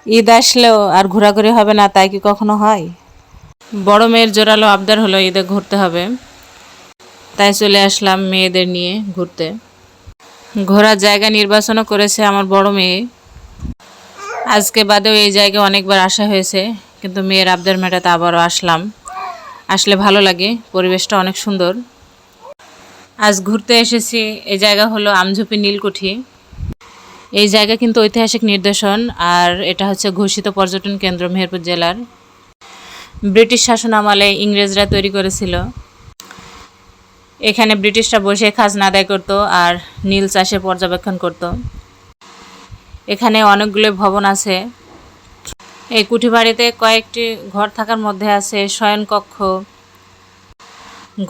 ঈদ আসলেও আর ঘোরাঘুরি হবে না, তাই কি কখনো হয়? বড় মেয়ের জোরালো আবদার হলো ঈদে ঘুরতে হবে, তাই চলে আসলাম মেয়েদের নিয়ে ঘুরতে। ঘোরার জায়গা নির্বাচনও করেছে আমার বড় মেয়ে। আজকে বাদেও এই জায়গায় অনেকবার আসা হয়েছে, কিন্তু মেয়ের আবদার মেটাতে আবারও আসলাম। আসলে ভালো লাগে, পরিবেশটা অনেক সুন্দর। আজ ঘুরতে এসেছি, এই জায়গা হলো আমঝুপি নীলকুঠি। এই জায়গা কিন্তু ঐতিহাসিক নিদর্শন, আর এটা হচ্ছে ঘোষিত পর্যটন কেন্দ্র মেহেরপুর জেলার। ব্রিটিশ শাসন আমলে ইংরেজরা তৈরি করেছিল। এখানে ব্রিটিশরা বসে খাজনা আদায় করত আর নীল চাষে পর্যবেক্ষণ করত। এখানে অনেকগুলো ভবন আছে। এই কুঠি বাড়িতে কয়েকটি ঘর থাকার মধ্যে আছে শয়নকক্ষ,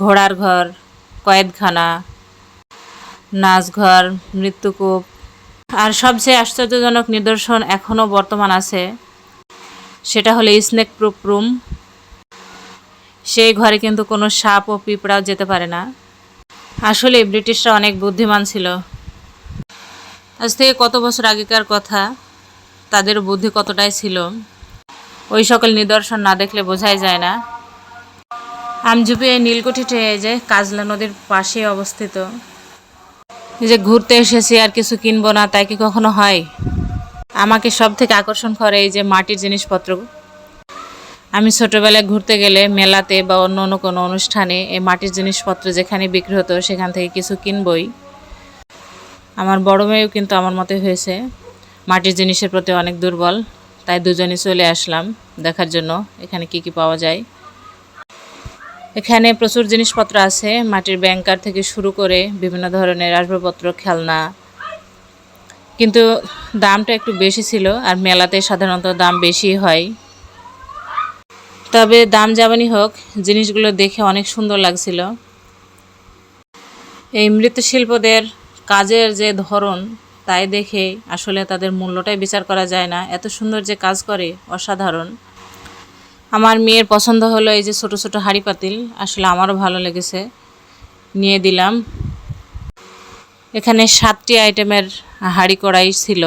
ঘোড়ার ঘর, কয়েদখানা, নাচঘর, মৃত্যুকূপ। আর সবচেয়ে আশ্চর্যজনক নিদর্শন এখনও বর্তমান আছে, সেটা হলো স্নেক প্রুফ রুম। সেই ঘরে কিন্তু কোনো সাপ ও পিঁপড়াও যেতে পারে না। আসলে ব্রিটিশরা অনেক বুদ্ধিমান ছিল। আজ থেকে কত বছর আগেকার কথা, তাদের বুদ্ধি কতটাই ছিল, ওই সকল নিদর্শন না দেখলে বোঝাই যায় না। আমঝুপি এই নীলকুঠিটি এই যে কাজলা নদীর পাশে অবস্থিত। এই যে ঘুরতে এসেছি আর কিছু কিনবো না, তাই কি কখনো হয়? আমাকে সব থেকে আকর্ষণ করে এই যে মাটির জিনিসপত্র। আমি ছোটোবেলায় ঘুরতে গেলে মেলাতে বা অন্য অন্য কোনো অনুষ্ঠানে এই মাটির জিনিসপত্র যেখানে বিক্রি হতো সেখান থেকে কিছু কিনবই। আমার বড় মেয়েও কিন্তু আমার মতোই হয়েছে, মাটির জিনিসের প্রতি অনেক দুর্বল। তাই দুজনে চলে আসলাম দেখার জন্য এখানে কি কি পাওয়া যায়। এখানে প্রচুর জিনিসপত্র আছে, মাটির ব্যাংকার থেকে শুরু করে বিভিন্ন ধরনের আসবাবপত্র, খেলনা। কিন্তু দামটা একটু বেশি ছিল, আর মেলাতে সাধারণত দাম বেশি হয়। তবে দাম যেমনই হোক, জিনিসগুলো দেখে অনেক সুন্দর লাগছিল। এই মৃৎশিল্পদের কাজের যে ধরন, তাই দেখে আসলে তাদের মূল্যটাই বিচার করা যায় না। এত সুন্দর যে কাজ করে, অসাধারণ। আমার মেয়ের পছন্দ হলো এই যে ছোট ছোট হাঁড়ি পাতিল, আসলে আমারও ভালো লেগেছে, নিয়ে দিলাম। এখানে 7টি আইটেমের হাঁড়ি কড়াই ছিল।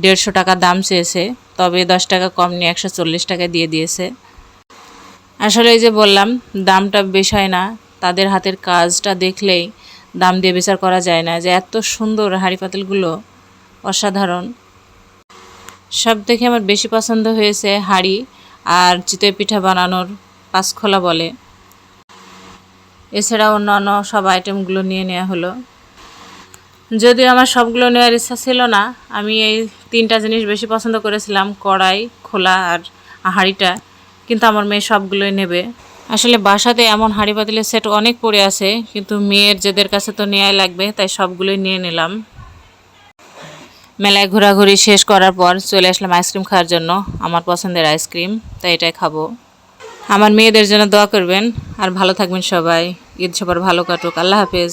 150 টাকা দাম চেয়েছে, তবে 10 টাকা কম নিয়ে 140 টাকা দিয়ে দিয়েছে। আসলে এই যে বললাম, দামটা বিষয় না, তাদের হাতের কাজটা দেখলেই দাম দিয়ে বিচার করা যায় না। যে এত সুন্দর হাঁড়ি পাতিলগুলো, অসাধারণ। সব থেকে আমার বেশি পছন্দ হয়েছে হাঁড়ি আর চিতই পিঠা বানানোর পাঁচখোলা বলে। এছাড়া অন্যান্য সব আইটেমগুলো নিয়ে নেওয়া হলো। যদিও আমার সবগুলো নেওয়ার ইচ্ছা ছিল না, আমি এই 3টা জিনিস বেশি পছন্দ করেছিলাম, কড়াই, খোলা আর হাঁড়িটা। কিন্তু আমার মেয়ে সবগুলোই নেবে। আসলে বাসাতে এমন হাঁড়ি পাতিলের সেট অনেক পড়ে আছে, কিন্তু মেয়ের যেদের কাছে তো নেওয়াই লাগবে, তাই সবগুলোই নিয়ে নিলাম। মেলায় ঘোরাঘুরি শেষ করার পর চলে আসলাম আইসক্রিম খাওয়ার জন্য। আমার পছন্দের আইসক্রিম, তাই এটাই খাবো। আমার মেয়েদের জন্য দোয়া করবেন, আর ভালো থাকবেন সবাই। ঈদ সবার ভালো কাটুক। আল্লাহ হাফেজ।